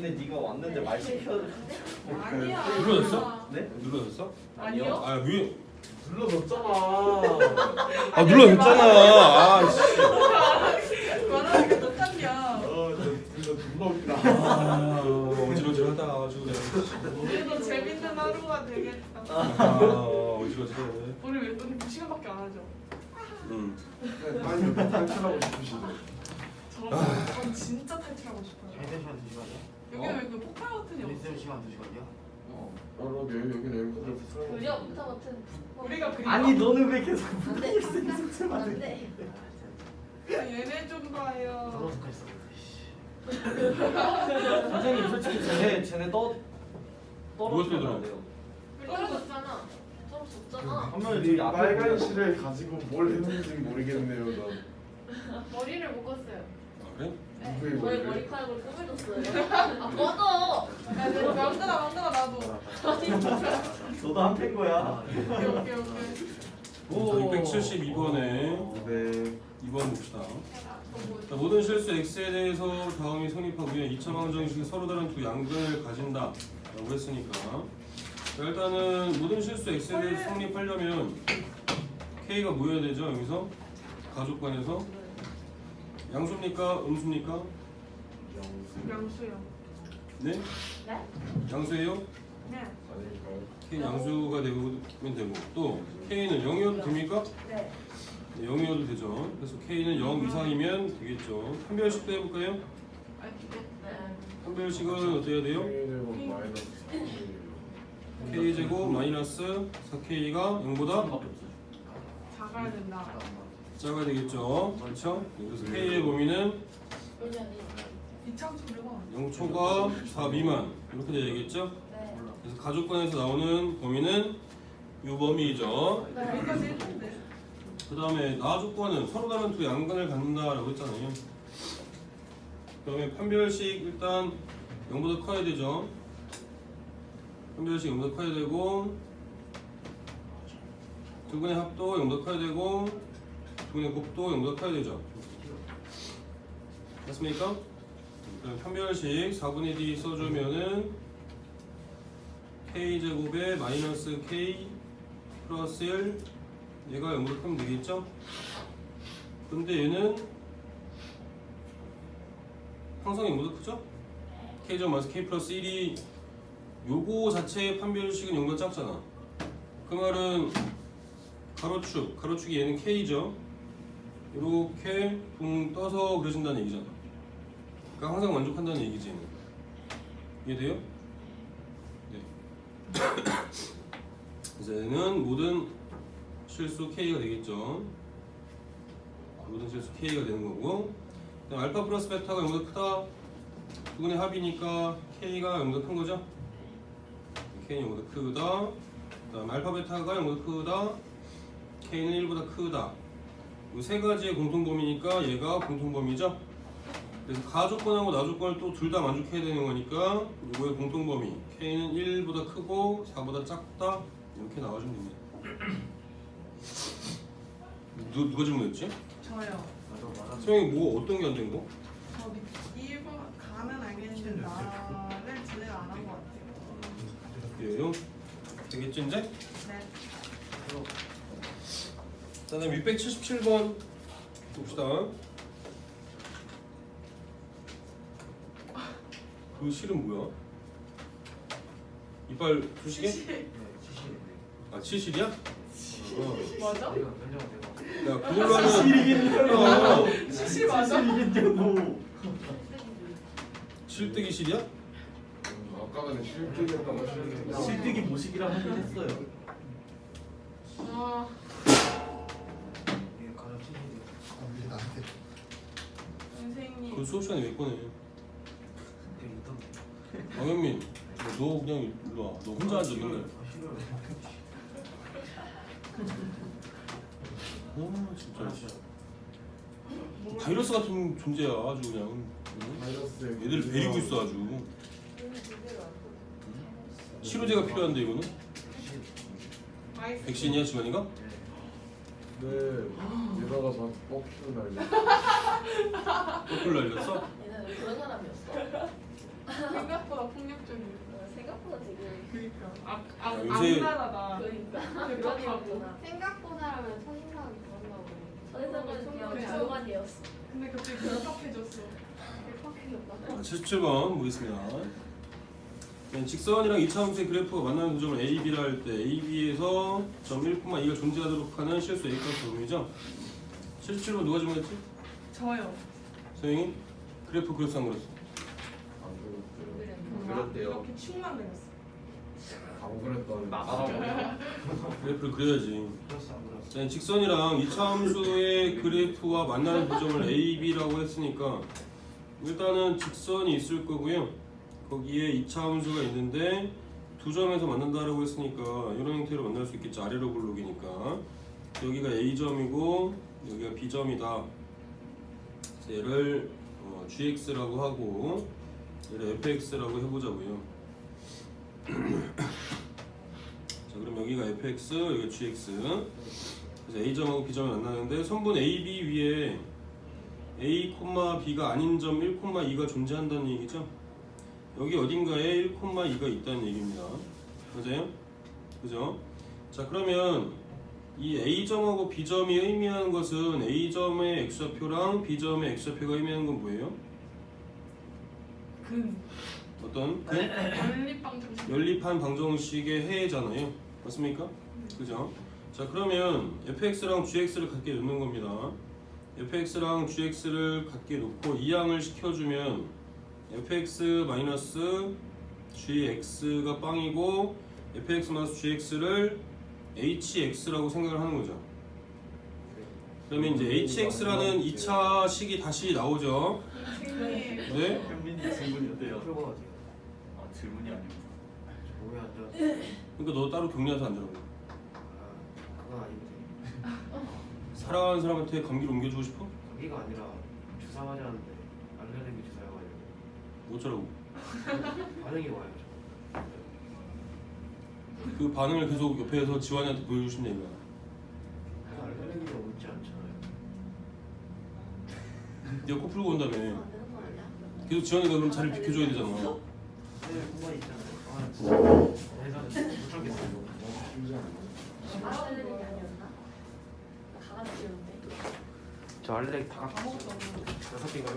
근데 네가 왔는데 말 시켜. 아니야. 눌러졌어? 네? 눌러졌어? 아니요. 아 왜? 눌러줬잖아. 아 눌러졌잖아. 아 씨. 말하니까 똑같냐. 진짜 존나 웃기다. 아 어지러지하다 아주 그냥. 그래도 재밌는 하루가 되겠다. 아 어지러지해. 우리 왜 또 2시간밖에 안 하죠? 응. 아니 여기 탈출하고 싶으신데. 전 진짜 탈출하고 싶어요. 헤드샷 2시간이야? 여기는 왜 그 폭발 버튼이 없어? 리셋 시간 2시간이야? 여기는 여기까지. 그려 부터 버튼. 우리가 그림 아니 너는 왜 계속 안돼. 안돼. 얘네 좀 봐요. 너도 했어. 선생님 솔직히 쟤네 누가 떨어지면 떠들어? 안 돼요. 떨어졌잖아. 떨어졌잖아. 한 명이 저기 앞에 빨간 보여요. 실을 가지고 뭘 했는지 모르겠네요. 난 머리를 묶었어요. 아 그래? 네. 누구의 저의 머리를? 머리카락을 꾸며줬어요. 아 꺼져. 야, 만들어 나도. 너도 한 팬 거야. 오케이. 자 672번에 네. 2번 봅시다. 자, 모든 실수 x에 대해서 다음이 성립하고요. 2차 방정식이 서로 다른 두 양근을 가진다 라고 했으니까 자, 일단은 모든 실수 x에 대해서 성립하려면 k가 뭐여야 되죠? 여기서 가족관에서 양수입니까? 음수입니까? 명수요. 네? 네? 양수예요? 네. 아닐까요? k 양수가 되면 되고 또 k는 0이어도 됩니까? 네. 네, 0이어도 되죠. 그래서 k는 0 이상이면 되겠죠. 판별식도 해볼까요? 아니, 네. 판별식은 어떻게 해야 돼요? K제곱 마이너스 3K k제곱 마이너스 4k가 0보다 작아야 된다. 작아야 되겠죠. 그렇죠? 그래서 k의 범위는 의견이. 이참 소리가. 0초가 4 미만 이렇게 돼야 되겠죠. 네. 그래서 가족관에서 나오는 범위는 이 범위이죠. 여기까지 했는데. 그 다음에 나조건은 서로 다른 두 양근을 갖는다라고 했잖아요. 그다음에 판별식 일단 0보다 커야 되죠. 판별식 0보다 커야 되고 두 분의 합도 0보다 커야 되고 두 분의 곱도 0보다 커야 되죠. 맞습니까? 그럼 판별식 4분의 D 써주면은 K제곱에 마이너스 K 플러스 1 얘가 0보다 크면 되겠죠? 근데 얘는 항상 0보다 크죠? K제곱 마이너스 K 플러스 1이 요거 자체의 판별식은 0보다 작잖아. 그 말은 가로축이 얘는 K죠? 이렇게 붕 떠서 그려진다는 얘기잖아. 그러니까 항상 만족한다는 얘기지 얘는. 이해돼요? 네. 그래서 얘는 모든 실수 K가 되겠죠. 모든 실수 K가 되는 거고 그다음 알파 플러스 베타가 0보다 크다. 두 분의 합이니까 K가 0보다 큰 거죠. K는 0보다 크다. 그다음 알파 베타가 0보다 크다. K는 1보다 크다. 이 세 가지의 공통범위니까 얘가 공통범위죠. 그래서 가조건하고 나조건을 또 둘 다 만족해야 되는 거니까 이거의 공통범위 K는 1보다 크고 4보다 작다 이렇게 나와주면 됩니다. 누가 질문했지? 저요. 나도 말하는 소영이 뭐 어떤 게 안 된 거? 저 2번 가는 알겠는데 나를 제대로 안 한 것 같아요. 예요. 되겠죠 이제? 네. 자, 다음 677번 봅시다. 그 실은 뭐야? 이빨 두시개? 시시. 네, 70. 아, 치실이야? 맞아? 내가 견적 내가 야, 그걸로 하면 시시 맞아? 이긴다고. 실뜨기 실이야? 아까 전에 실뜨기였다고 실뜨기 실뜨기 모식이라 하긴 했어요. 아, 이게 가장 70. 선생님. 그 수업 시간에 왜 꺼내? 되게 있던데. 강현민, 너 그냥 일로 와. 너 혼자 앉아 맨날. 아, 싫어요. 진짜. 바이러스 같은 존재야 아주 그냥. 응? 마이너스 애들 베리고 있어 아주. 치료제가 필요한데 이거는? 마이스. 백신이야 지만이가? 네 얘다가 저한테 뻑큐를 날려 거꾸로 날렸어? 얘는 그런 사람이었어. 생각보다 폭력적이에요. 생각보다 되게 그러니까 야, 요새- 악랄하다. 그러니까 대박하고. 생각보다라면 첫인상이 그런가 보네. 첫인상은 그냥 그래서- 조용한이었어. 근데 갑자기 급박해졌어. 대박이었다. 77번 보겠습니다. 네, 직선이랑 2차 함수의 그래프가 만나는 구점을 A, B라 할 때 A, B에서 점 1,2가 존재하도록 하는 실수 A값 적음이죠. 77번 누가 질문했지? 저요. 소영이? 그래프 그렸어 안 그렸어? 안 그랬대요. 그렸대요. 이렇게 축만 그렸어. 안 그랬다는 나가라고. 그래프를 그려야지. 그렇어 안 그렇어. 자, 직선이랑 2차 함수의 그래프와 만나는 구점을 A, B라고 했으니까 일단은 직선이 있을 거고요. 거기에 2차 함수가 있는데 두 점에서 만난다라고 했으니까 이런 형태로 만날 수 있겠죠. 아래로 블록이니까 여기가 A점이고 여기가 B점이다. 그래서 얘를 GX라고 하고 얘를 FX라고 해보자고요. 자, 그럼 여기가 FX, 여기가 GX. 그래서 A점하고 B점이 만나는데 선분 AB 위에 A, B가 아닌 점 1,2가 존재한다는 얘기죠. 여기 어딘가에 1,2가 있다는 얘기입니다. 맞아요? 그죠? 자, 그러면 이 A점하고 B점이 의미하는 것은 A점의 X좌표랑 B점의 X좌표가 의미하는 건 뭐예요? 근. 어떤? 연립방정식. 연립한 방정식의 해잖아요. 맞습니까? 그죠? 자, 그러면 fx랑 gx를 같게 놓는 겁니다. fx랑 gx를 같게 놓고 이항을 시켜주면 fx 마이너스 gx가 빵이고 fx 마이너스 gx를 hx라고 생각을 하는 거죠. 그러면 이제 hx라는 2차 식이 다시 나오죠. 네? 현민이 질문이 어때요? 풀고 어디요? 아 질문이 아니고. 뭐야 안 들었어. 그러니까 너 따로 격려해서 안 되라고. 아 그건 아닌데. 사랑하는 사람한테 감기를 옮겨주고 싶어? 거기가 아니라 주사 맞았는데 알레르기 주사여가지고 어쩌라고? 반응이 와요. 그 반응을 계속 옆에서 지환이한테 보여주신다 이거야. 저. 알레르기가 오지 않잖아요. 네가 코 풀고 온다며. 안 되는 거 아니야? 계속 지환이가 그럼 자리를 비켜줘야 되잖아. 네, 공간 있잖아요. 아 진짜. 그래서 못 참겠어요. 쉽지 않아. 알레르기 아니었나? 나 강아지 키우는데. 저 알레르기 다 아무것도 없는 6개인가 7개.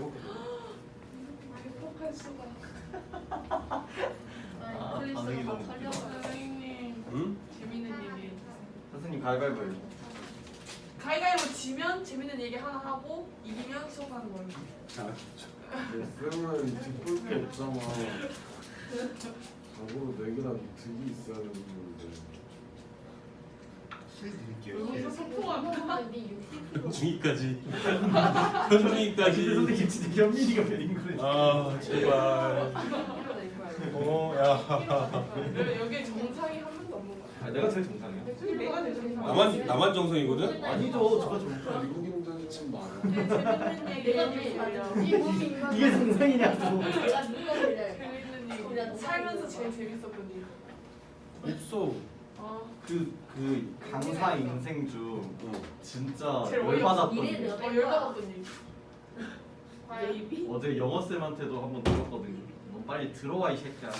행복할 수가. 아니 반응이 플리스가 너무 다 털려서. 선생님 응? 재밌는 얘기 해주세요. 선생님 가위바위보 해줘. 가위가위보 지면 재밌는 얘기 하나 하고 이기면 수업하는 거예요. 쌤은 뒷볼 게 없잖아. 자고로 4개나 득이 있어야 되는 건데. 실 드릴게요. 여기서 소통한다. 네 60%. 중이까지. 근데 현중이까지. 선생님 진짜 현민이가 베린 거예요. 아 제발. 야. 여기 정상이 한 명도 없는 거야. 아 내가 제일 정상이야. 여기 내가 제일 정상. 나만 정성이거든. 아니죠, 저가 정상. 미국인들이 참 많아. 재밌는 얘기 내가 해주세요. 제일 이 몸이 인간. 이게 정상이냐고. 내가 누가 그래? 재밌는 얘기. 살면서 제일 재밌었던 얘기. 없어. 그 강사 인생 중 진짜 제일 열받았던 어이없어. 게 열받았던 얘기. 베이비? 어제 영어 쌤한테도 한번 들었거든요. 너 빨리 들어와 이 새끼야.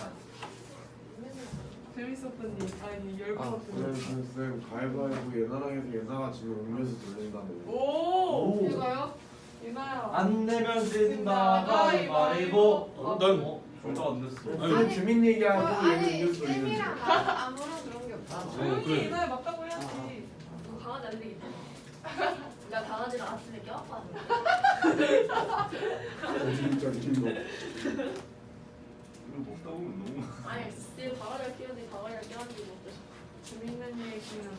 재밌었던 얘기. 아니 아, 열받았던 얘기. 쌤 가위바위보 예나랑 해서 예나가 지면 음료수 돌린다며. 오! 오. 이거요? 이나야. 안 내면 진다 가위바위보. 난 절대 안 냈어. 아니, 쌤 주민 얘기하고 얘는 아니 음료수 돌리는 쌤이랑 나랑 아무런 그런 게 없어. 조용히 그래. 이나야 맞다고 해야지. 강아지 알레르기 때문에. 나 강아지랑 아침에 껴안고 거짓적인 거. 이거 먹다 보면 너무. 아니 내 강아지를 키우는데 강아지랑 껴안고 먹고 재밌는 얘기는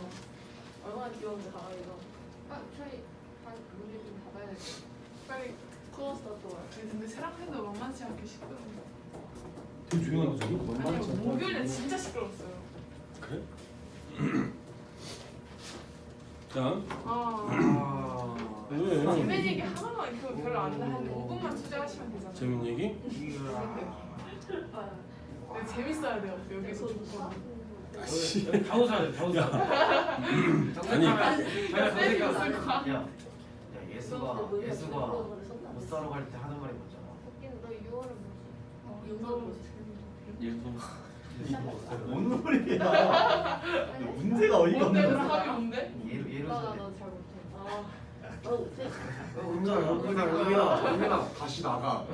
얼마나 귀여운데 강아지가. 아 저희 우리 좀 닫아야 될 것 같아. 빨리. 클로스 더 도어. 근데 세랑팬도 만만치 않게 시끄러워. 되게 조용한 거지. 아니 목요일에 진짜 시끄러웠어요. 그래? 자, 아. 왜? 재밌는 얘기 하나만 그 별로 안 하는데 5분만 투자하시면 되잖아요. 재밌는 얘기? 아, 근데 재밌어야 돼요. 여기서 조건. 다 웃어야 돼. 다 웃어야 돼. 아니. 쌤이 웃을 거야. 야 예수가 못 사러 갈 때 하는 말이 뭐잖아. 웃긴 너 6월은 뭐지? 용서를 뭔 소리야? 문제가 어이가 뭔데 그 없네. 답이 뭔데? 예로 나잘 살래. 못해. 나도 못해. 은민아 다시 나가.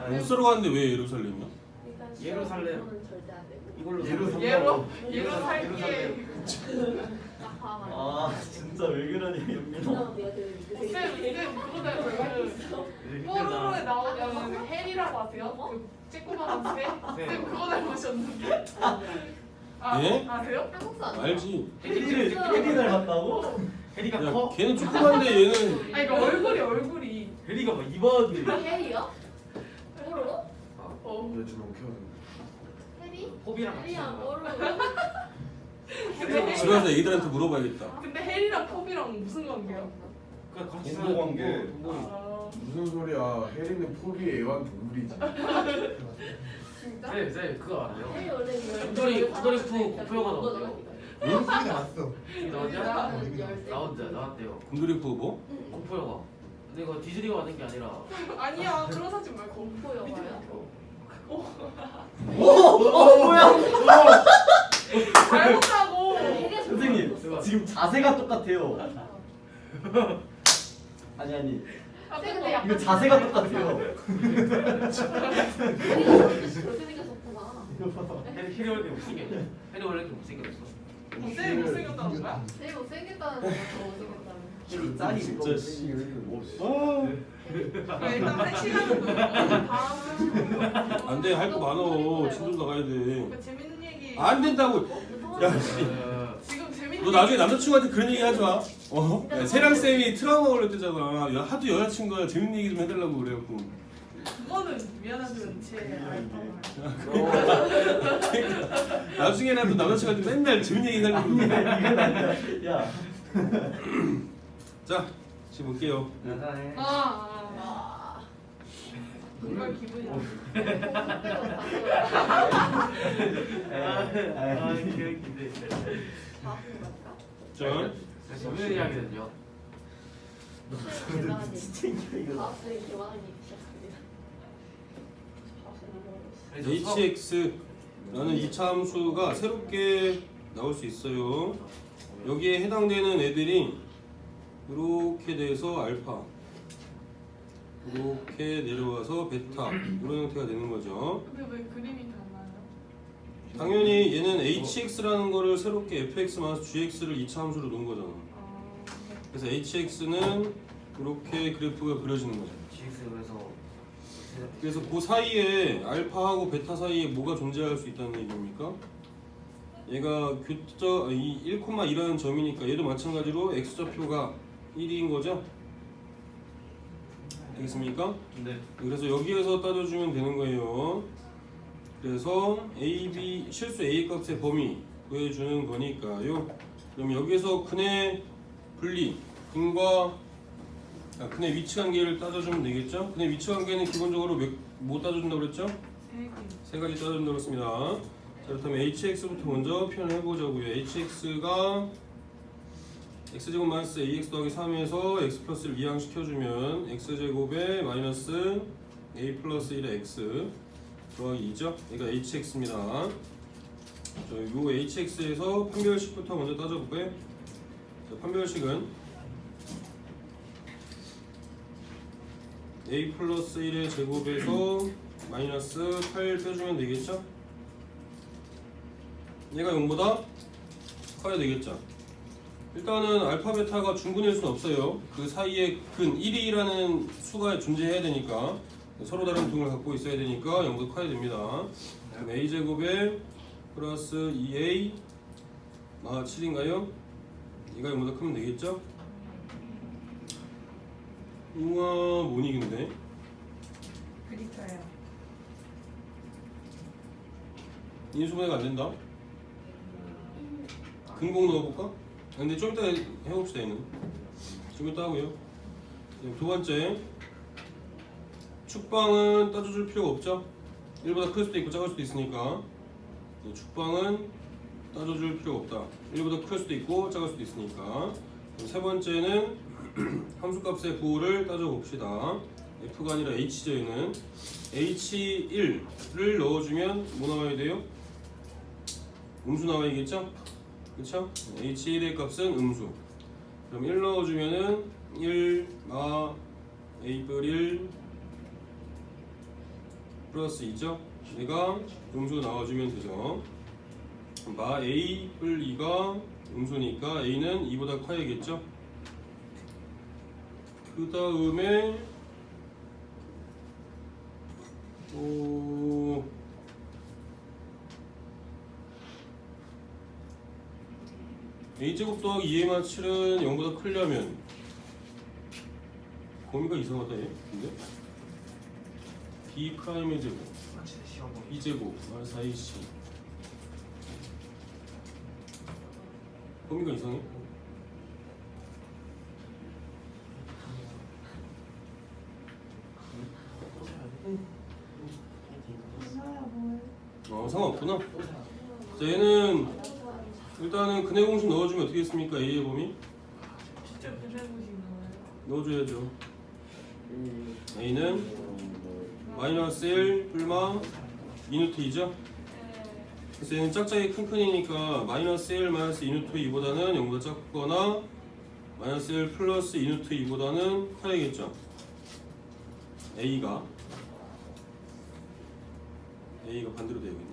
못 쓰러 가는데 왜 예루살렘이야? 일단 예루살렘. 시험은 절대 안 되고. 이걸로 예로 살래. 얘로 살게. 딱 봐만. 아 진짜 왜 그러니 연민아. 쌤 그거 뽀로로에 나오는 헬이라고 아세요? 그 쬐꼬만한 새? 쌤 그거 닮으셨는데. 아, 예? 아세요? 한국사 아니야? 알지. 혜리 닮았다고? 해리가 야 커? 걔는 조그만데 얘는 아니 그러니까 얼굴이. 해리가 뭐 이번 해리요? 뽀로로? 어. 내 주먹 켜. 해리? 호비랑 같이 해리랑 있는 거야. 뽀로로? 근데 집에 가서 애들한테 물어봐야겠다. 근데 헬이랑 포비랑 무슨 관계야? 그냥 같이 동물 사는 관계. 동물이. 아, 무슨 소리야? 해리는 포비의 애완동물이지. 진짜? 쌤 그거 알아요? 해리 원래 구더리 푸 고표가 나오죠? 나왔어. 나왔냐? 나는 열쇠. 나왔대요. 군드리프 뭐? 공포 영화. 근데 이거 디즈니가 만든 게 아니라. 아니야 그런 사진 말고. 공포 영화야? 뭐야? 잘못하고. 선생님 지금 자세가 똑같아요. 아니 근데 약간 이거 자세가 똑같아요. 해리가 저렇게 생겼었구나. 해리 원래 못생겼냐? 해리 원래 좀 못생겼어. 쌤이 못생겼다는 거야? 제일 못생겼다는 거야. 더 못생겼다는 혜리 짱이 진짜 씨. 일단 시간은 다음. 안돼 할 거 많어. 친구 나가야 돼. 그 재밌는 얘기. 안 된다고. 야, 지금 재밌는 너 나중에 남자친구한테 그런 얘기 하지 마. 어? 야, 세랑 쌤이 트라우마 걸렸대잖아. 야, 하도 여자친구가 재밌는 얘기 좀 해달라고 그래갖고. 그거는 미안하지만 제 알바만. 나중에라도 남자친구한테 맨날 재밌는 얘기 해달라고. 이건 아니야. 야. 자, 지금 볼게요. 아. 정말 기분이 안 아 기억인데. 자, 무슨 이야기는요? 진짜 이거. 과학생이 개만한 얘기 시작합니다. hx라는 이차 함수가 새롭게 나올 수 있어요. 여기에 해당되는 애들이 이렇게 돼서 알파, 이렇게 내려와서 베타 이런 형태가 되는 거죠. 근데 왜 그림이 달라요? 당연히 얘는 hx라는 거를 새롭게 fx-gx를 이차 함수로 놓은 거잖아. 그래서 hx는 이렇게 그래프가 그려지는 거죠. GX에서 그래서 그 사이에 알파하고 베타 사이에 뭐가 존재할 수 있다는 얘기입니까? 얘가 교점 1,2라는 점이니까 얘도 마찬가지로 x좌표가 1인 거죠? 알겠습니까? 네. 그래서 여기에서 따져주면 되는 거예요. 그래서 a, b 실수 a 값의 범위 구해주는 거니까요. 그럼 여기서 근의 분리, 근의 위치 관계를 따져주면 되겠죠? 근의 위치 관계는 기본적으로 뭐 따져준다고 그랬죠? 세 가지 따져준다고 했습니다. 자, 그렇다면 hx부터 먼저 표현해 보자고요. hx가 x제곱 마이너스 ax 더하기 3에서 x 플러스를 이항시켜주면 x제곱에 마이너스 a 플러스 1의 x 더하기 2죠? 그러니까 hx입니다. 자, 요 hx에서 판별식부터 먼저 따져볼까요? 자, 판별식은 a 플러스 1의 제곱에서 마이너스 8 빼주면 되겠죠? 얘가 0보다 커야 되겠죠? 일단은 알파 베타가 중근일 수는 없어요. 그 사이에 근 1이라는 수가 존재해야 되니까 서로 다른 등을 갖고 있어야 되니까 0보다 커야 됩니다. 그럼 a제곱에 플러스 2a 7인가요? 얘가 0보다 크면 되겠죠? 우와 뭐니 근데? 그리터예요. 인수분해가 안 된다? 근공 넣어볼까? 근데 좀 이따 해봅시다 얘는. 좀 이따 하고요. 두 번째 축방은 따져줄 필요가 없죠? 1보다 클 수도 있고 작을 수도 있으니까 축방은 따져줄 필요가 없다. 1보다 클 수도 있고 작을 수도 있으니까. 세 번째는 함수값의 부호를 따져봅시다. F가 아니라 H죠. 얘는 H1을 넣어주면 뭐 나와야 돼요? 음수 나와야겠죠? 그쵸? H1의 값은 음수. 그럼 1 넣어주면은 1 A1 플러스 2죠? 얘가 음수 나와주면 되죠. 마 A 뿔 2가 음수니까 A는 2보다 커야겠죠? 그 다음에 A제곱 더하기 2의 마칠은 0보다 크려면 범위가 이상하다 얘 근데 B 프라임의 제곱 마치 시험 보기. B제곱 마이너스 AC 범위가 이상해? 이사야 뭐해? 상관없구나. 자 얘는 일단은 근해 공식 넣어주면 어떻게 했습니까? A의 범위? 진짜 배달고식 나와요. 넣어줘야죠. A는 마이너스 1 뿔마 2뉴트이죠? 그래서 얘는 짝짝이 큰큰이니까 마이너스 1 마이너스 2뉴트 2보다는 0보다 작거나 마이너스 1 플러스 2뉴트 2보다는 커야겠죠? A가 반대로 되어있네.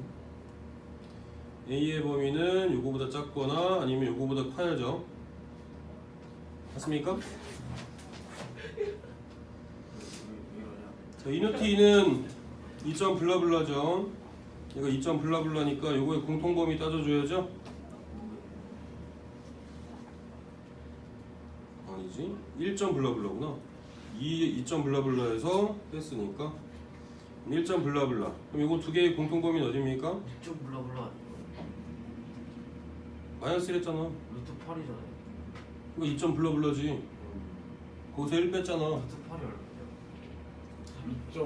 A의 범위는 요거보다 작거나 아니면 요거보다 커야죠. 맞습니까? 자, 2뉴트 2는 2점 블라블라죠. 이거 2점 블라블라니까 요거의 공통범위 따져줘야죠. 아니지 1점 블라블라구나. 2점 블라블라에서 뺐으니까 1점 블라블라. 그럼 요거 두 개의 공통범위는 어디입니까? 좀 블라블라. 마이너스 1했잖아. 루트 8이잖아요. 이거 2점 블라블라지. 거기서 1 뺐잖아. 루트 8이 얼마죠?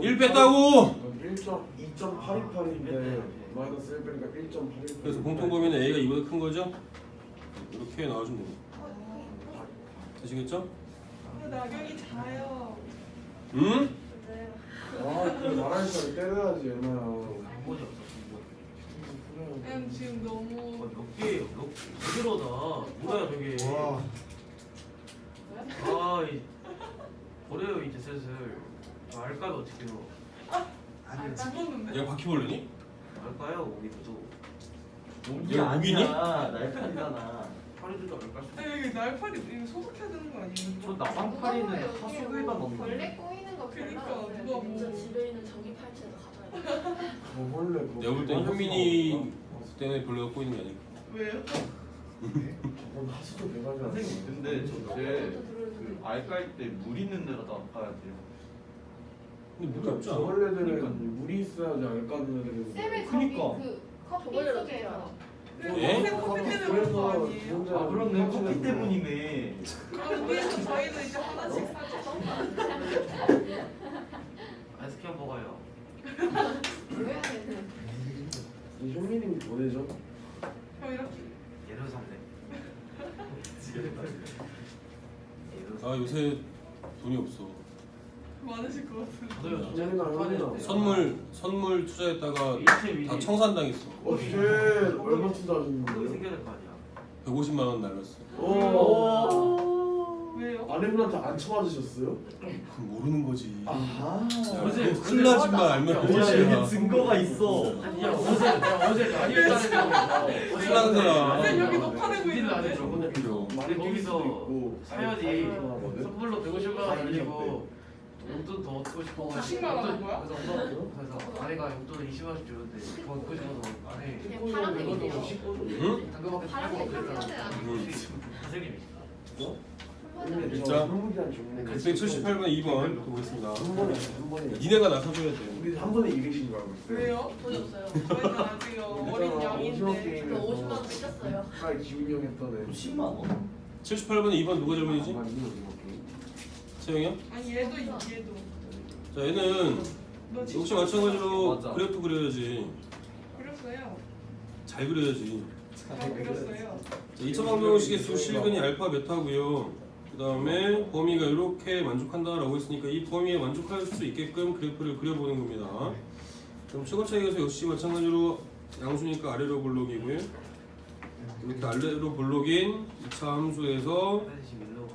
1 뺐다고! 2.828인데 마이너스 1 빼니까 1.818. 그래서 공통범위는 A가 2보다 큰 거죠? 이렇게 나와주면 됩니다. 되시겠죠? 근데 나경이 자요. 응? 네. 그 말할 때 때려야지 얘나야. 근본이 없어 근본. 그냥 지금 너무 몇 개예요? 몇 개로다. 뭐야 저게. 와. 이 버려요 이제 슬슬. 알까요 어떻게 해요? 죽었는데. 얘가 바퀴벌레니? 알까요 우리도. 목이 얘가 목이니? 아니야. 날파리잖아. 파리들도 알까? 아니 여기 날파리 이거 소독해야 되는 거 아니에요? 저 나방파리는 하수구에다 먹는 벌레 거. 꼬이는 거 그러니까, 별로 누가 뭐- 진짜 집에 있는 전기 팔찌도 가져야 돼. 원래 내가 볼 땐 효민이 때문에 벌레가 꼬이는 게 아닐까. 왜요? 저건 하수도 대박이 아니야. 선생님 근데 저게 그 알깔 때 물 있는 데다가 놔야 돼요. 근데 물이 없지 않아? 저벌레들은 그러니까. 물이 있어야지 알까는 애들은. 쌤의 그니까. 저기 그 커피 네? 속에서 커피 때문에 그런 거 아니에요? 아 그렇네. 커피 때문이네. 그럼 위에서 저희도 이제 하나씩 사죠. 아이스크림 먹어요. 왜 되는? 효민님이 보내죠. 형 이렇게 예를 상대. 아 요새 돈이 없어. 많으실 것 같은데. 저도요. 재민아, 효민아. 선물 투자했다가 이틀 다 청산당했어. 쉣 얼마 그거 투자하셨는데요? 생겨야 될 거 아니야. 150만 원 날렸어. 왜요? 아내분한테 안 쳐맞으셨어요? 그건 모르는 거지. 아하. 어제 큰일 나지만 알면 뭐야 끝이야. 여기 증거가 있어. 아니 야 어제 많이 했다는 큰일 난 거야. 쌤 여기 녹화되고 안 있는데. 했죠. 그죠. 많이 거기서 사연이 하거든. 선물로 150만 원 올리고 용돈 더 얻고 싶어. 40만 원 한 거야? 그래서 아내가 용돈을 20만 원씩 주는데 그거 얻고 싶어서 아내 그냥 파란색이네요. 응? 당근밖에 파란색 한번에 안 응. 선생님이 근데 진짜? 저 한국이란 종류. 178번 2번 보겠습니다. 한 번에. 니네가 나서줘야 돼. 우리 한 번에 200씩 줄 알고 있어요. 왜요? 돈이 없어요. 저희는 아직요 어린 양인데. 그 50만 원 뺏겼어요. 아까 기훈이 형 했던 애. 10만 원? 78번 2번 누가 질문이지? 아, 이거 이렇게. 채영이야? 아니 얘도 얘도. 자 얘는 너 역시 진짜 마찬가지로 맞아. 그래프 그려야지. 그렸어요. 잘 그려야지. 저 그렸어요. 자, 2차 방정식의 수 실근이 알파 베타고요. 그 다음에 범위가 이렇게 만족한다라고 했으니까 이 범위에 만족할 수 있게끔 그래프를 그려보는 겁니다. 그럼 최고 차이에서 역시 마찬가지로 양수니까 아래로 볼록이고요. 이렇게 아래로 볼록인 2차 함수에서 다시 밀러.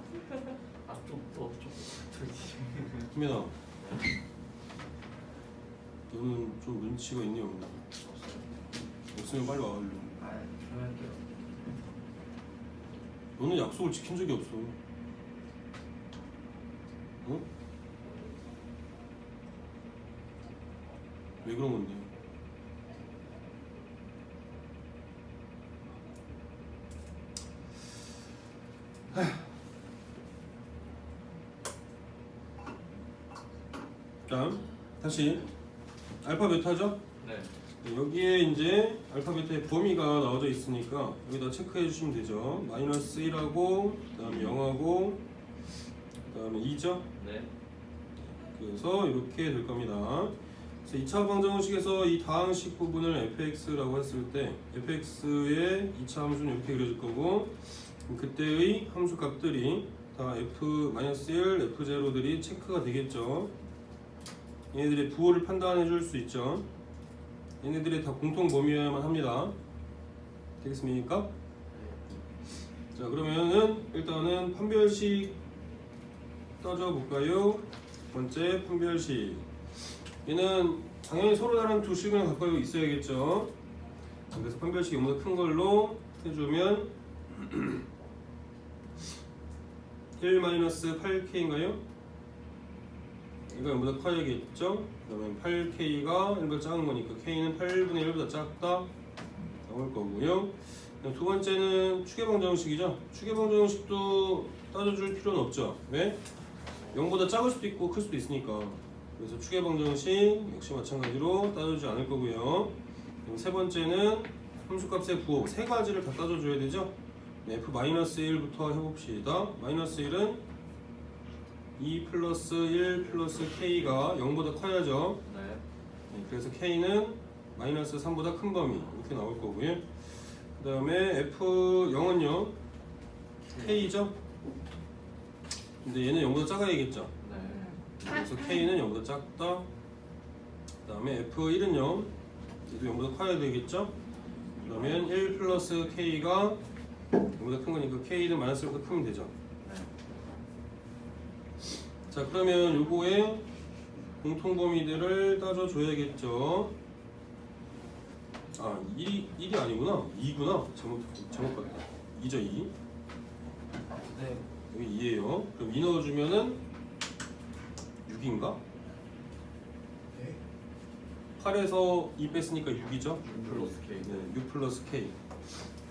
아좀더좀 희민아, 너는 좀 눈치가 있니 없니? 없으면 빨리 와. 아 조용할게요. 너는 약속을 지킨 적이 없어. 어? 왜 그런 건데? 자, 다시 알파 베타죠? 네. 여기에 이제 알파 베타의 범위가 나와져 있으니까 여기다 체크해 주시면 되죠. 마이너스 1하고 그 다음에 0하고 그 다음에 2죠. 네. 그래서 이렇게 될 겁니다. 그래서 2차 방정식에서 이 다항식 부분을 fx라고 했을 때 fx의 2차 함수는 이렇게 그려질 거고 그때의 함수 값들이 다 f-1, f0들이 체크가 되겠죠. 얘네들의 부호를 판단해 줄 수 있죠. 얘네들의 다 공통 범위여야만 합니다. 되겠습니까? 자, 그러면은 일단은 판별식 따져볼까요? 첫 번째 판별식. 얘는 당연히 서로 다른 두 식을 가까이 있어야겠죠. 그래서 판별식이 너무 큰 걸로 해주면 1-8k인가요? 이거 0보다 커야겠죠? 그러면 8k가 1보다 작은 거니까 k는 8분의 1보다 작다 나올 거고요. 두 번째는 추계방정식이죠. 추계방정식도 따져줄 필요는 없죠. 왜? 0보다 작을 수도 있고 클 수도 있으니까. 그래서 추계방정식 역시 마찬가지로 따져주지 않을 거고요. 그럼 세 번째는 함수값의 부호 세 가지를 다 따져줘야 되죠. f-1부터 해봅시다. 마이너스 1은 2 플러스 1 플러스 k가 0보다 커야죠. 네. 그래서 k는 마이너스 3보다 큰 범위 이렇게 나올 거고요. 그 다음에 f0은요 k죠. 근데 얘는 0보다 작아야겠죠. 네. 그래서 k는 0보다 작다. 그 다음에 f1은요 얘도 0보다 커야 되겠죠. 그러면 1 플러스 k가 0보다 큰 거니까 k는 마이너스 1보다 크면 되죠. 자, 그러면 요거의 공통범위들을 따져줘야겠죠. 아, 1이 아니구나. 2구나. 잘못 봤다. 2죠, 2. 네. 여기 2예요. 그럼 2 넣어주면은 6인가? 네. 8에서 2 뺐으니까 6이죠. 6 플러스 K. 네, 6 플러스 K.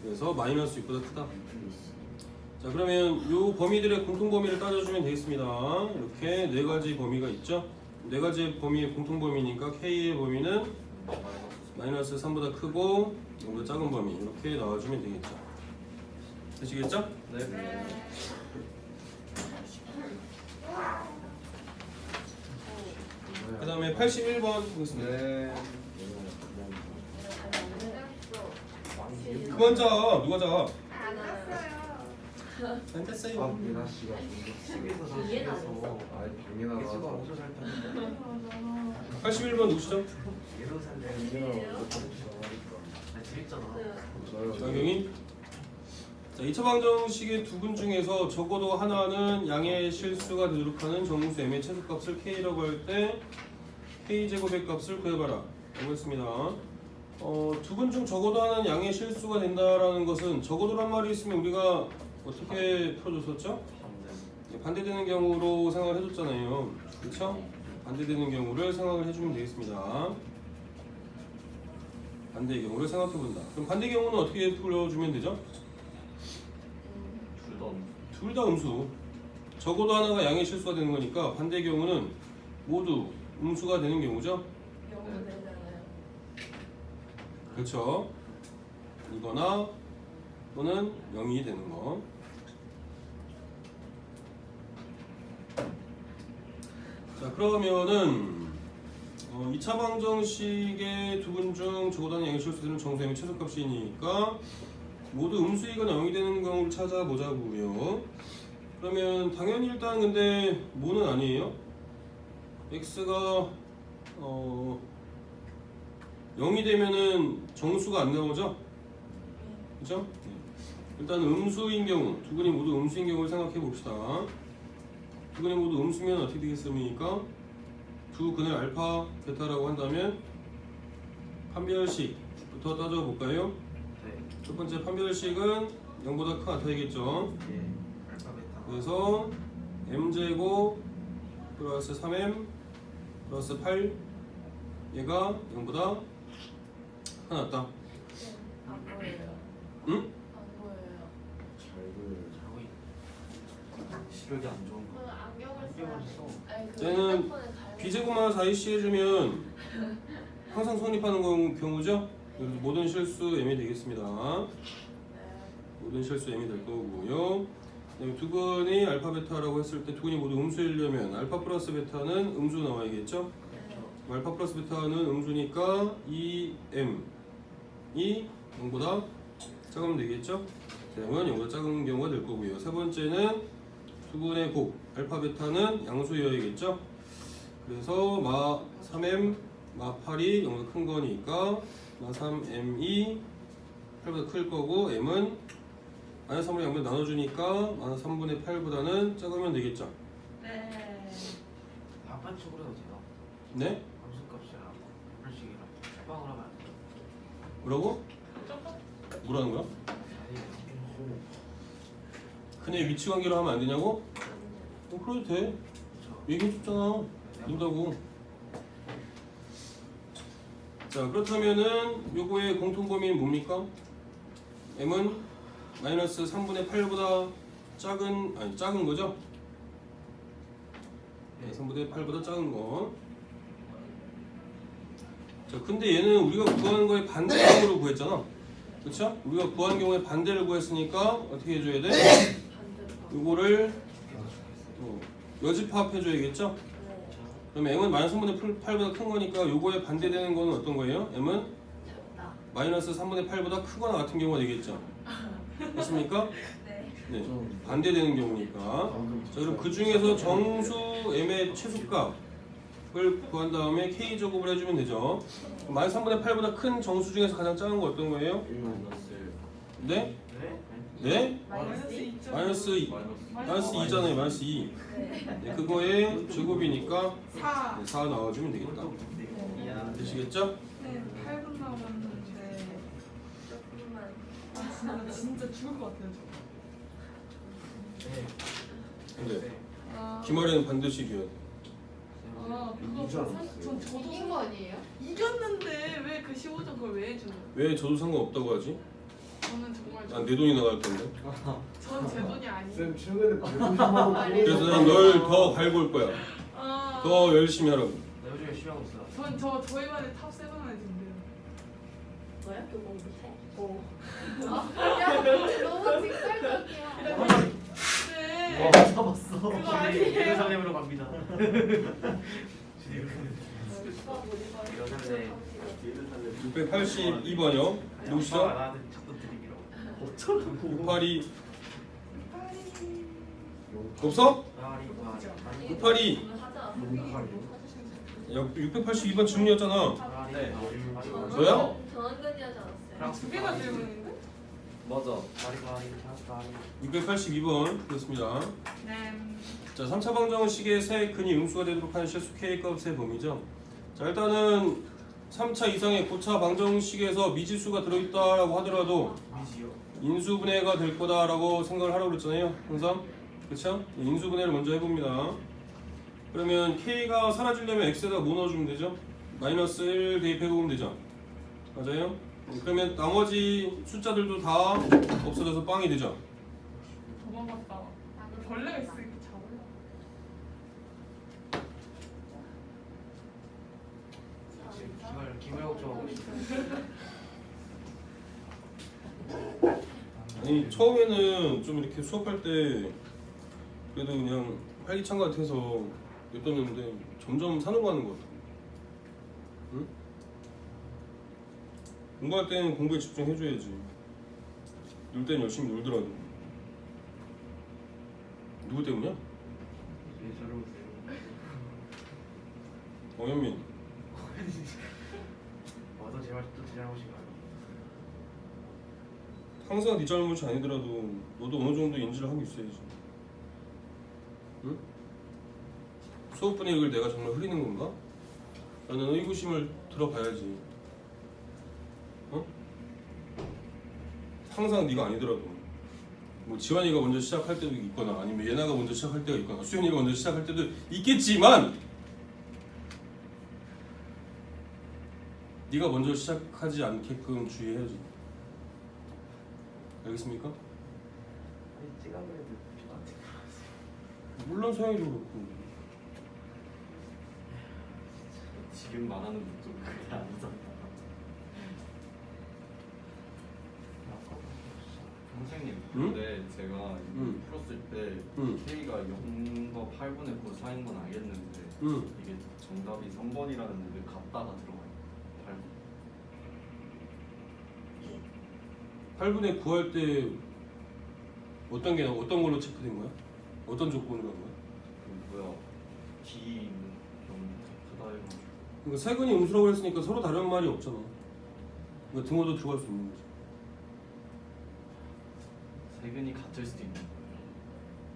그래서 마이너스 6보다 크다. 플러스. 자, 그러면 요 범위들의 공통 범위를 따져주면 되겠습니다. 이렇게 네 가지 범위가 있죠. 네 가지 범위의 공통 범위니까 K의 범위는 마이너스 3보다 크고 0보다 작은 범위 이렇게 나와주면 되겠죠. 되시겠죠? 네. 그 다음에 81번 보겠습니다. 네. 그만 자. 누가 자? 안 땄어요. 안 됐어요. 아, 미나 씨가 식에서 저 이해는 안 식에서 아, 병이나 개수가 나와서 엄청 잘 타는데 81번 누구시죠? 예로 살래. 병이나 못하니까. 아 재밌잖아. 저요. 장경이. 자, 2차 방정식의 두 분 중에서 적어도 하나는 양의 실수가 되도록 하는 정수 m의 최소값을 k라고 할 때 k제곱의 값을 구해봐라 라고 했습니다. 두 분 중 적어도 하나는 양의 실수가 된다라는 것은 적어도란 말이 있으면 우리가 어떻게 풀어줬었죠? 반대되는 경우로 생각을 해줬잖아요. 그렇죠? 반대되는 경우를 생각을 해주면 되겠습니다. 반대의 경우를 생각해본다. 그럼 반대 경우는 어떻게 풀어주면 되죠? 둘 다 음수. 적어도 하나가 양의 실수가 되는 거니까 반대의 경우는 모두 음수가 되는 경우죠. 영어도 되잖아요. 그렇죠. 이거나 또는 0이 되는 거. 자, 그러면은 2차 방정식의 두 분 중 적어도 하나 양의 실수되는 정수 m의 최소값이니까 모두 음수이거나 0이 되는 경우를 찾아보자고요. 그러면 당연히 일단 근데 뭐는 아니에요. x가 0이 되면은 정수가 안 나오죠? 그죠? 일단 음수인 경우, 두 근이 모두 음수인 경우를 생각해 봅시다. 두 근이 모두 음수면 어떻게 되겠습니까? 두 근을 알파, 베타라고 한다면 판별식부터 따져볼까요? 네. 첫 번째 판별식은 0보다 큰 같아야겠죠? 예. 알파 베타. 그래서 m제곱 플러스 3m 플러스 8 얘가 0보다 큰 낫다. 안 보여요. 응? 안 보여요. 잘 보여요. 자고 있. 시력이 안 좋은 거. 그럼 안경을 안경을 써야 써. 돼. 아니 그 쟤는 핸드폰에 달고. B제곱만 4AC 해주면 항상 성립하는 경우죠? 그래서 모든 실수 m이 되겠습니다. 네. 모든 실수 m이 될 거고요. 그다음에 두 근이 알파 베타라고 했을 때 두 근이 모두 음수이려면 알파 플러스 베타는 음수 나와야겠죠? 네. 알파 플러스 베타는 음수니까 2m이 0보다 작으면 되겠죠? 그러면 0보다 작은 경우가 될 거고요. 세 번째는 두 근의 곱 알파 베타는 양수여야겠죠? 그래서 마 3m 마 8이 0보다 큰 거니까 마 3m이 8보다 클 거고 m은 마이너스 3분의 0을 나눠주니까 마이너스 3분의 8보다는 작으면 되겠죠? 네. 반반쪽으로 해도 돼요. 네? 함수값이랑 한식이랑 짝방을 하면 안 돼요. 뭐라고? 뭐라는 거야? 아니에요. 근의 위치 관계로 하면 안 되냐고? 그래도 돼. 그렇죠. 얘기해줬잖아. 된다고. 자, 그렇다면은 요거의 공통범위는 뭡니까? m은 마이너스 3분의 8보다 작은 거죠? 네, 3분의 8보다 작은 거. 자, 근데 얘는 우리가 구하는 거의 반대쪽으로 구했잖아. 그쵸? 우리가 구한 경우에 반대를 구했으니까 어떻게 해줘야 돼? 반대로. 요거를 여집합 해줘야겠죠? 네. 그럼 m은 마이너스 3분의 8보다 큰 거니까 요거에 반대되는 거는 어떤 거예요? m은 작다. 마이너스 3분의 8보다 크거나 같은 경우가 되겠죠? 맞습니까? 네. 네. 좀 반대되는 경우니까. 방금 자, 그럼 그 중에서 정수 m의 최소값을 구한 다음에 k 제곱을 해주면 되죠. 마이너스 3분의 8보다 큰 정수 중에서 가장 작은 거 어떤 거예요? 네? 네? 네? 마이너스 2점. 마이너스 2잖아요. 마이너스 2. 네. 네, 그거의 제곱이니까 4. 4 나와주면 되겠다. 이야. 되시겠죠? 네, 8분 남았는데. 조금만. 진짜 죽을 것 같아요. 저. 네. 근데 네. 아, 기말에는 반드시 이겨야 돼. 그거 이기지 않았어요. 전 저도 이긴 거 아니에요? 이겼는데 왜 그 15점 그걸 왜 해주는 거예요? 왜 저도 상관없다고 하지? 저는 정말 난 내 돈이 나갈 텐데. 전 제 돈이 아니에요. 쌤 최근에 150만 그래서 난 널 더 갈고 올 거야. 아, 더 열심히 하라고. 나 요즘에 열심히 하고 있어. 전 저희 반에 탑 7 안에 든대요. 너야? 그 공부해? 야, 너무 직설적이야. 네. 잡았어. 그거 아니에요. 사장님으로 갑니다. 오빠 못 입어요. 여자네. 682번이요. 누구시죠? 나한테 자꾸 드리기로. 682 없어? 파리. 682 야, 682번 질문이었잖아. 네. 저요? 전원근이 하지 않았어요? 두 개나 질문인데? 맞아. 파리. 682번 그렇습니다. 네. 자, 3차 방정식의 세 근이 음수가 되도록 하는 실수 k 값의 범위죠. 자, 일단은 3차 이상의 고차 방정식에서 미지수가 들어있다라고 하더라도 미지요. 인수분해가 될 거다라고 생각을 하라고 그랬잖아요. 항상. 그쵸? 인수분해를 먼저 해봅니다. 그러면 k가 사라지려면 x에다 뭐 넣어주면 되죠? 마이너스 1 대입해보면 되죠? 맞아요? 그러면 나머지 숫자들도 다 없어져서 빵이 되죠? 도망갔다. 벌레가 있으니까 잡을라. 기말 걱정하고 있어. 아니 처음에는 좀 이렇게 수업할 때 그래도 그냥 활기찬 것 같아서 냈었는데 점점 사는 거 하는 것 같아. 응? 공부할 때는 공부에 집중해줘야지. 놀 때는 열심히 놀더라도. 누구 때문이야? 왜 저러세요? 영현민. 와서 제 말도 제 잘못인가요? 항상 네 잘못이 아니더라도 너도 어느 정도 인지를 하고 있어야지. 응? 수업 분위기를 내가 정말 흐리는 건가? 나는 의구심을 들어봐야지. 어? 항상 네가 아니더라도 뭐 지환이가 먼저 시작할 때도 있거나 아니면 예나가 먼저 시작할 때가 있거나 수현이가 먼저 시작할 때도 있겠지만 네가 먼저 시작하지 않게끔 주의해야지. 알겠습니까? 아니 찍어버려도 저한테 물론 소영이도 그렇고. 지금 말하는 것도 그게 아니잖아. 선생님, 응? 근데 제가 이거 응. 풀었을 때 응. K가 0과 8분의 9 사이인 건 알겠는데 응. 이게 정답이 3번이라는 게 같다가 들어가요. 8분. 8분의 9 할 때 어떤 걸로 체크된 거야? 어떤 조건으로 한 거야? 그 뭐야 D는 좀 크다 해가지고 그러니까 세근이 음수라고 했으니까 서로 다른 말이 없잖아. 그러니까 등호도 들어갈 수 있는 거지. 세근이 같을 수도 있는 거예요.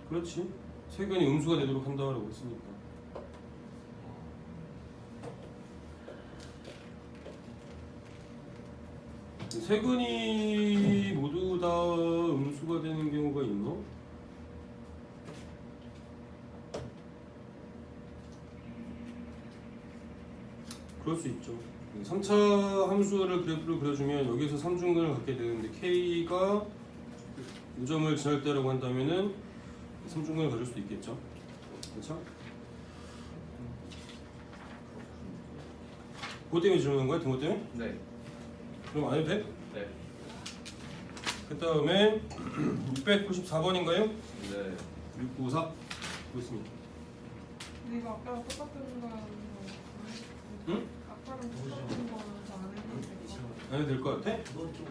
그렇지. 세근이 음수가 되도록 한다고 했으니까. 세근이 모두 다 음수가 되는 경우가 있나? 그럴 수 있죠. 3차 함수를 그래프로 그려주면 여기서 3중근을 갖게 되는데 K가 요점을 지날 때라고 한다면은 3중근을 가질 수도 있겠죠. 그렇죠? 그것 때문에 질문한 거야? 등호 때문에? 네. 그럼 안 해도 돼? 네. 그 다음에 694번인가요? 네. 694 보겠습니다. 근데 이거 아까랑 똑같은 거라서 응? 아까랑 똑같은 거라서 안 해도 되고 안 해도 될 것 같아? 그건 좀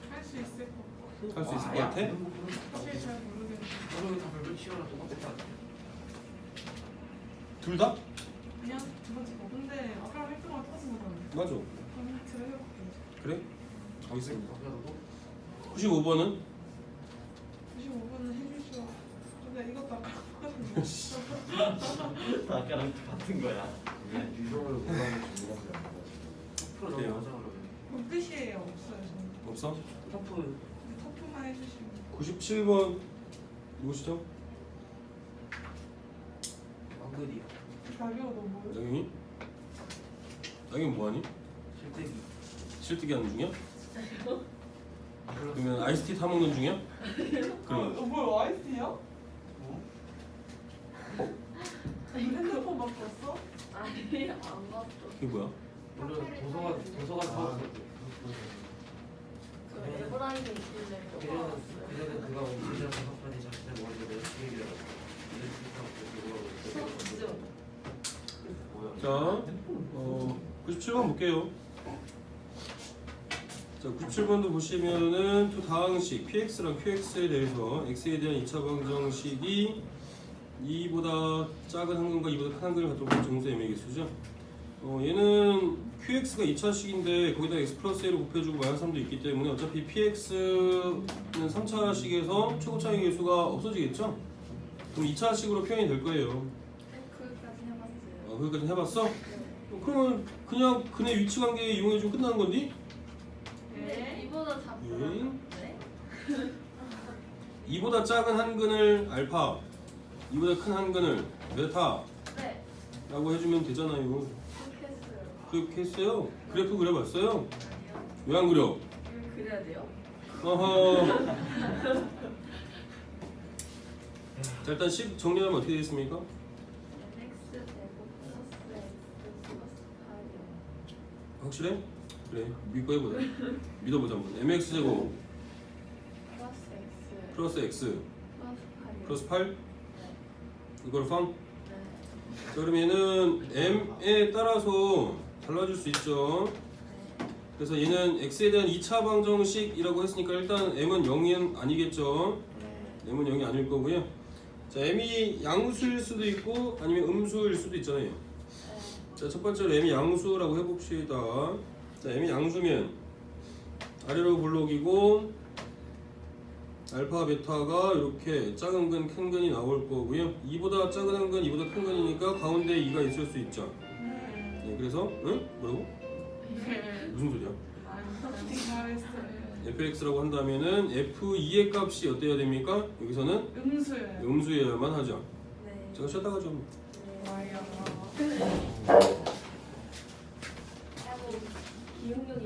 할수 있을 것 같고 할 수 있을 것 아야. 같아? 사실 잘 모르겠는데 저는 다 별로 치워라 두 번째 거 같아요. 둘 다? 그냥 두 번째 거 근데 아까랑 했던 거랑 똑같은 거잖아요 맞아. 그럼 들어해볼게요 그래? 알겠습니다. 아까도 95번은? 95분은 해주시오 근데 이것도 아까랑 똑같은 거 아까랑 같은 거야. 유형을 몰라서 중요하지 않아. 프로 그래요. 넘어가자 그러면. 그럼 끝이에요 없어요 저는 없어? 터프 터프만 해주시면 97번 누구시죠? 왕글이요. 가벼워 너 뭐예요? 나경이? 나경이 뭐하니? 실대기. 실뜨기 하는 중이야? 몰랐어. 그러면 아이스티 타먹는 중이야? 그럼 뭐야 아이스야? 핸드폰 바꿨어? 아니 안 봤어. 그게 뭐야? 원래 도서관 사왔어. 그 에버라인이 있길래 그래서 뽑아왔어요. 그가 우리랑 상관이 자신의 머리를 내가 얘기를 수업 중. 뭐야? 자, 97번 볼게요. 자, 97번도 보시면은 두 다항식 PX랑 QX에 대해서 X에 대한 2차 방정식이 2보다 작은 한근과 2보다 큰 한근을 갖도록 한 정수의 M의 개수죠. 얘는 QX가 2차식인데 거기다 X 플러스 A를 곱해주고 마이너스 3도 있기 때문에 어차피 PX는 3차식에서 최고차의 개수가 없어지겠죠? 그럼 2차식으로 표현이 될 거예요. 거기까지 해봤어요. 거기까지 해봤어? 네. 그러면 그냥 그네 위치 관계 이용해주면 끝나는 건디? 근데 이보다 작은. 네? 2보다 작은 한근을 알파, 2보다 큰 한근을 베타 네. 라고 해주면 되잖아요. 그렇게 했어요. 그렇게 했어요? 그래프 그려봤어요? 아니요. 왜 안 그려? 이거 그려야 돼요? 어허. 자, 일단 식 정리하면 어떻게 되겠습니까? x 제곱 플러스 x 플러스 8이요. 확실해? 그래, 믿고 해보자. 믿어보자 한번. mx 제곱 플러스 x 플러스 x 플러스 8이요. 플러스 8 네. 이걸 펌? 네. 자, 그럼 얘는 m에 따라서 달라질 수 있죠. 네. 그래서 얘는 x에 대한 2차 방정식이라고 했으니까 일단 m은 0이 아니겠죠. 네. m은 0이 아닐 거고요. 자, 자, m이 양수일 수도 있고 아니면 음수일 수도 있잖아요. 자, 첫 번째로 m이 양수라고 해봅시다. 자, m이 양수면 아래로 블록이고 알파 베타가 이렇게 작은 근 큰 근이 나올 거고요. 2보다 작은 근 2보다 큰 근이니까 가운데 2가 있을 수 있죠. 네, 그래서 응? 뭐라고? 무슨 소리야? fx라고 한다면은 f2의 값이 어때야 됩니까? 여기서는 음수예요. 음수여야만 하죠. 네. 제가 쉬었다가 좀 와이어. 기억력이